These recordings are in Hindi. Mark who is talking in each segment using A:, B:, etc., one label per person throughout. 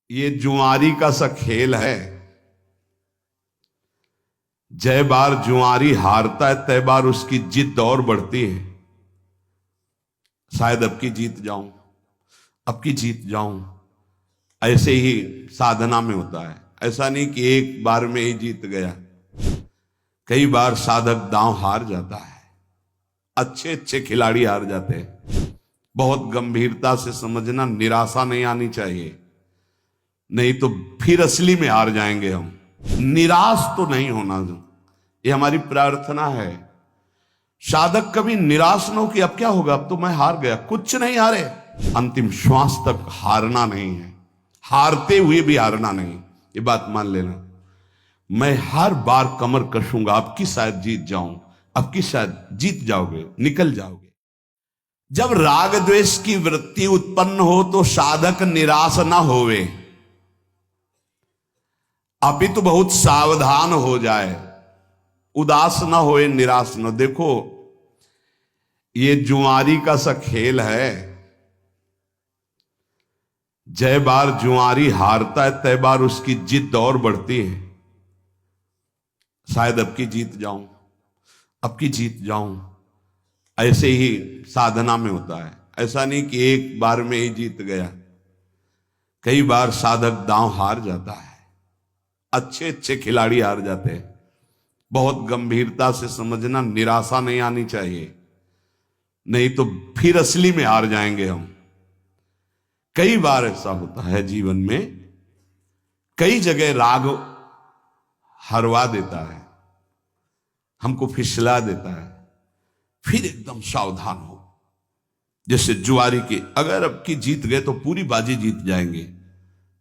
A: ये जुआरी का सा खेल है। जय बार जुआरी हारता है तय बार उसकी जिद और बढ़ती है। शायद अब की जीत जाऊं, अब की जीत जाऊं। ऐसे ही साधना में होता है। ऐसा नहीं कि एक बार में ही जीत गया, कई बार साधक दांव हार जाता है। अच्छे अच्छे खिलाड़ी हार जाते हैं। बहुत गंभीरता से समझना, निराशा नहीं आनी चाहिए, नहीं तो फिर असली में हार जाएंगे हम। निराश तो नहीं होना, ये हमारी प्रार्थना है। साधक कभी निराश न हो कि अब क्या होगा, अब तो मैं हार गया। कुछ नहीं हारे, अंतिम श्वास तक हारना नहीं है, हारते हुए भी हारना नहीं। ये बात मान लेना। मैं हर बार कमर कसूंगा, अब की शायद जीत जाऊं, अब की शायद जीत जाओगे, निकल जाओगे। जब राग द्वेष की वृत्ति उत्पन्न हो तो साधक निराश ना होवे, अपितु बहुत सावधान हो जाए, उदास ना होए, निराश न। देखो ये जुआरी का सा खेल है। जय बार जुआरी हारता है तय बार उसकी जिद और बढ़ती है। शायद अब की जीत जाऊं, अब की जीत जाऊं। ऐसे ही साधना में होता है। ऐसा नहीं कि एक बार में ही जीत गया, कई बार साधक दांव हार जाता है। अच्छे अच्छे खिलाड़ी हार जाते हैं। बहुत गंभीरता से समझना, निराशा नहीं आनी चाहिए, नहीं तो फिर असली में हार जाएंगे हम। कई बार ऐसा होता है जीवन में, कई जगह राग हरवा देता है, हमको फिसला देता है। फिर एकदम सावधान हो। जैसे जुआरी के, अगर अब की जीत गए तो पूरी बाजी जीत जाएंगे,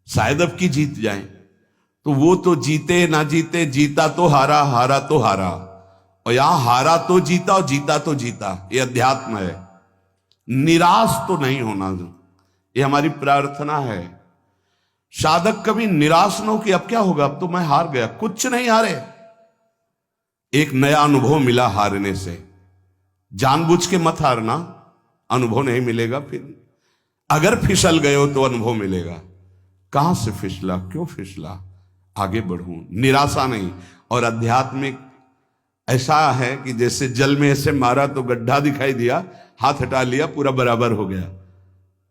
A: शायद अब की जीत जाएं, तो वो तो जीते ना जीते, जीता तो हारा, हारा तो हारा। और यहां हारा तो जीता और जीता तो जीता। ये अध्यात्म है। निराश तो नहीं होना, ये हमारी प्रार्थना है। साधक कभी निराश न हो कि अब क्या होगा, अब तो मैं हार गया। कुछ नहीं हारे, एक नया अनुभव मिला हारने से। जानबूझ के मत हारना, अनुभव नहीं मिलेगा। फिर अगर फिसल गए हो तो अनुभव मिलेगा। कहां से फिसला, क्यों फिसला, आगे बढ़ूं, निराशा नहीं। और आध्यात्मिक ऐसा है कि जैसे जल में ऐसे मारा तो गड्ढा दिखाई दिया, हाथ हटा लिया, पूरा बराबर हो गया।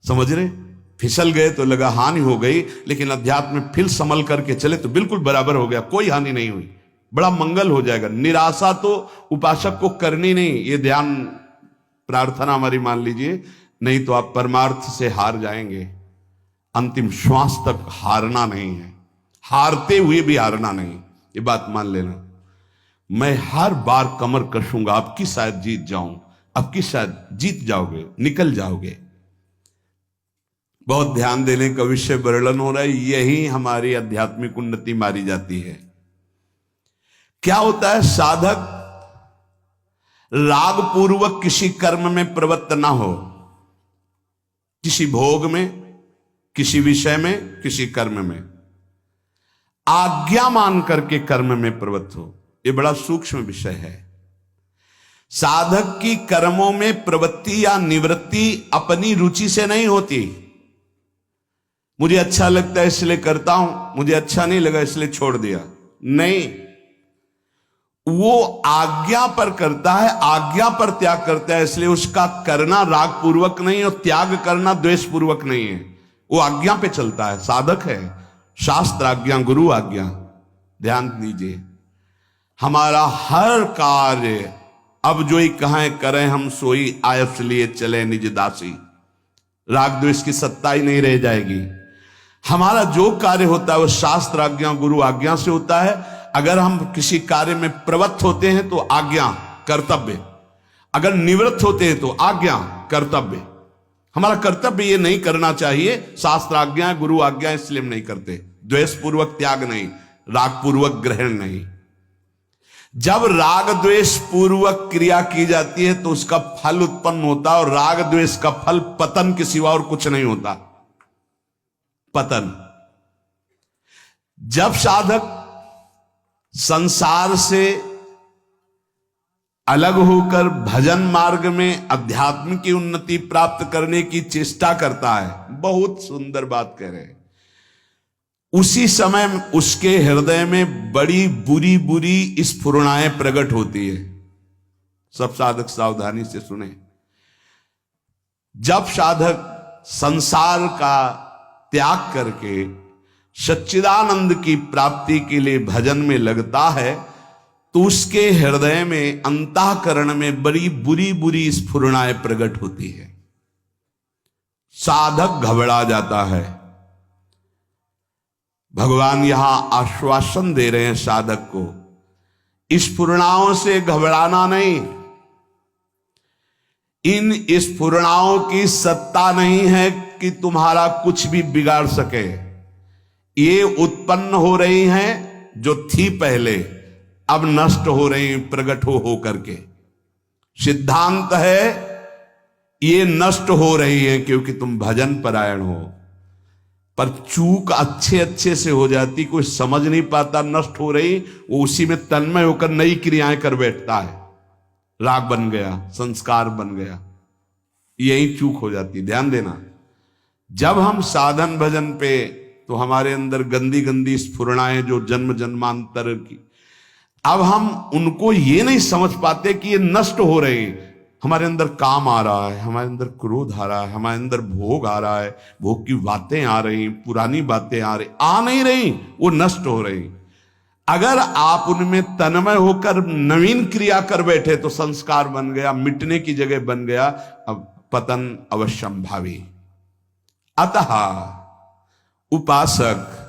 A: समझ रहे, फिसल गए तो लगा हानि हो गई, लेकिन अध्यात्म में फिर संभल करके चले तो बिल्कुल बराबर हो गया, कोई हानि नहीं हुई, बड़ा मंगल हो जाएगा। निराशा तो उपासक को करनी नहीं, ये ध्यान प्रार्थना हमारी मान लीजिए, नहीं तो आप परमार्थ से हार जाएंगे। अंतिम श्वास तक हारना नहीं है, हारते हुए भी हारना नहीं। ये बात मान लेना। मैं हर बार कमर कसूंगा, अब की शायद जीत जाऊं, अब की शायद जीत जाओगे, निकल जाओगे। बहुत ध्यान देने का विषय वर्णन हो रहा है। यही हमारी आध्यात्मिक उन्नति मारी जाती है। क्या होता है, साधक राग पूर्वक किसी कर्म में प्रवृत्त ना हो, किसी भोग में, किसी विषय में, किसी कर्म में आज्ञा मान करके कर्म में प्रवृत्त हो। यह बड़ा सूक्ष्म विषय है। साधक की कर्मों में प्रवृत्ति या निवृत्ति अपनी रुचि से नहीं होती। मुझे अच्छा लगता है इसलिए करता हूं, मुझे अच्छा नहीं लगा इसलिए छोड़ दिया, नहीं। वो आज्ञा पर करता है, आज्ञा पर त्याग करता है, इसलिए उसका करना राग पूर्वक नहीं और त्याग करना द्वेष पूर्वक नहीं है। वो आज्ञा पे चलता है, साधक है। शास्त्र आज्ञा, गुरु आज्ञा। ध्यान दीजिए, हमारा हर कार्य अब जो ही कहें करें हम सोई, आयस लिए चले निज दासी। राग द्वेष की सत्ता ही नहीं रह जाएगी। हमारा जो कार्य होता है वो शास्त्र आज्ञा, गुरु आज्ञा से होता है। अगर हम किसी कार्य में प्रवृत्त होते हैं तो आज्ञा, कर्तव्य। अगर निवृत्त होते हैं तो आज्ञा, कर्तव्य। हमारा कर्तव्य ये नहीं करना चाहिए, शास्त्र आज्ञा, गुरु आज्ञा, इसलिए हम नहीं करते। द्वेष पूर्वक त्याग नहीं, राग पूर्वक ग्रहण नहीं। जब राग द्वेष पूर्वक क्रिया की जाती है तो उसका फल उत्पन्न होता है, और राग द्वेष का फल पतन के सिवा और कुछ नहीं होता। पतन। जब साधक संसार से अलग होकर भजन मार्ग में अध्यात्म की उन्नति प्राप्त करने की चेष्टा करता है, बहुत सुंदर बात कह रहे हैं, उसी समय उसके हृदय में बड़ी बुरी बुरी स्फुरणाएं प्रकट होती है। सब साधक सावधानी से सुने। जब साधक संसार का त्याग करके सच्चिदानंद की प्राप्ति के लिए भजन में लगता है तो उसके हृदय में, अंतःकरण में बड़ी बुरी बुरी स्फुरणाएं प्रकट होती है। साधक घबरा जाता है। भगवान यहां आश्वासन दे रहे हैं साधक को, स्फुरणाओं से घबराना नहीं। इन स्फुरणाओं की सत्ता नहीं है कि तुम्हारा कुछ भी बिगाड़ सके। ये उत्पन्न हो रही हैं जो थी पहले, अब नष्ट हो रही प्रकट हो करके। सिद्धांत है ये नष्ट हो रही है क्योंकि तुम भजन परायण हो। पर चूक अच्छे अच्छे से हो जाती, कोई समझ नहीं पाता नष्ट हो रही, वो उसी में तन्मय होकर नई क्रियाएं कर बैठता है। राग बन गया, संस्कार बन गया, यही चूक हो जाती। ध्यान देना, जब हम साधन भजन पे, तो हमारे अंदर गंदी गंदी स्फुरणाएं जो जन्म जन्मांतर की, अब हम उनको ये नहीं समझ पाते कि ये नष्ट हो रही। हमारे अंदर काम आ रहा है, हमारे अंदर क्रोध आ रहा है, हमारे अंदर भोग आ रहा है, भोग की बातें आ रही, पुरानी बातें आ रही, आ नहीं रही, वो नष्ट हो रही। अगर आप उनमें तन्मय होकर नवीन क्रिया कर बैठे तो संस्कार बन गया, मिटने की जगह बन गया, अब पतन अवश्यंभावी। अतः उपासक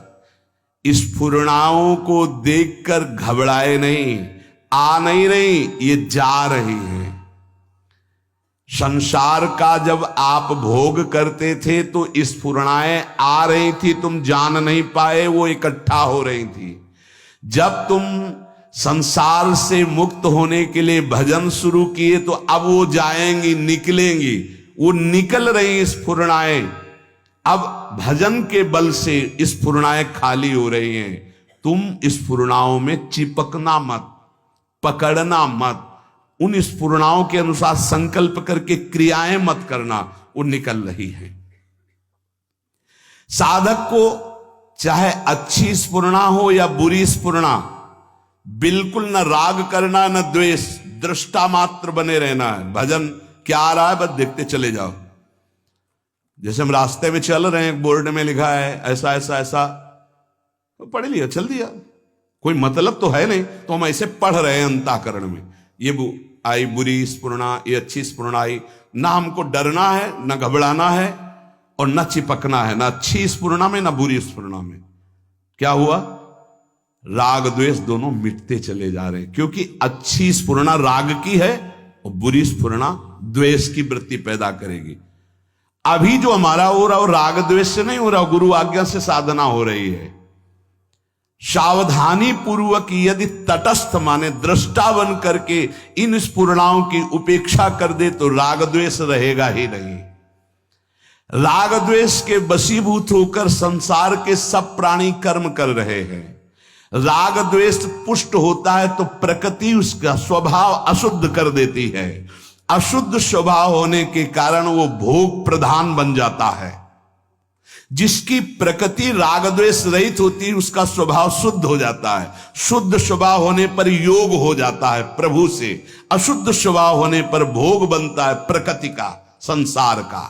A: स्फुरणाओं को देखकर घबराए नहीं, आ नहीं रही, ये जा रही हैं। संसार का जब आप भोग करते थे तो स्फुरणाएं आ रही थी, तुम जान नहीं पाए, वो इकट्ठा हो रही थी। जब तुम संसार से मुक्त होने के लिए भजन शुरू किए तो अब वो जाएंगी, निकलेंगी, वो निकल रही स्फुरणाएं। अब भजन के बल से स्फुरणाएं खाली हो रही हैं। तुम स्फुरणाओं में चिपकना मत, पकड़ना मत, उन स्फुरणाओं के अनुसार संकल्प करके क्रियाएं मत करना, वो निकल रही हैं। साधक को चाहे अच्छी स्फुरणा हो या बुरी स्फुरणा, बिल्कुल न राग करना न द्वेष, दृष्टा मात्र बने रहना है। भजन क्या आ रहा है बस देखते चले जाओ। जैसे हम रास्ते में चल रहे हैं, बोर्ड में लिखा है ऐसा ऐसा ऐसा, तो पढ़ लिया, चल दिया, कोई मतलब तो है नहीं, तो हम ऐसे पढ़ रहे हैं अंतःकरण में। ये आई बुरी स्फुरणा, ये अच्छी स्फुरणा आई, ना हमको डरना है, ना घबराना है, और न चिपकना है, ना अच्छी स्फुरणा में ना बुरी स्फुरणा में। क्या हुआ? राग द्वेष दोनों मिटते चले जा रहे हैं, क्योंकि अच्छी स्फुरणा राग की है और बुरी स्फुरणा द्वेष की वृत्ति पैदा करेगी। अभी जो हमारा हो रहा है वो राग द्वेष से नहीं हो रहा, गुरु आज्ञा से साधना हो रही है। सावधानी पूर्वक यदि तटस्थ माने दृष्टा बन करके इन स्फुरणाओं की उपेक्षा कर दे तो राग द्वेष रहेगा ही नहीं। राग द्वेष के वशीभूत होकर संसार के सब प्राणी कर्म कर रहे हैं। राग द्वेष पुष्ट होता है तो प्रकृति उसका स्वभाव अशुद्ध कर देती है। अशुद्ध स्वभाव होने के कारण वो भोग प्रधान बन जाता है। जिसकी प्रकृति राग द्वेष रहित होती है उसका स्वभाव शुद्ध हो जाता है। शुद्ध स्वभाव होने पर योग हो जाता है प्रभु से, अशुद्ध स्वभाव होने पर भोग बनता है प्रकृति का, संसार का।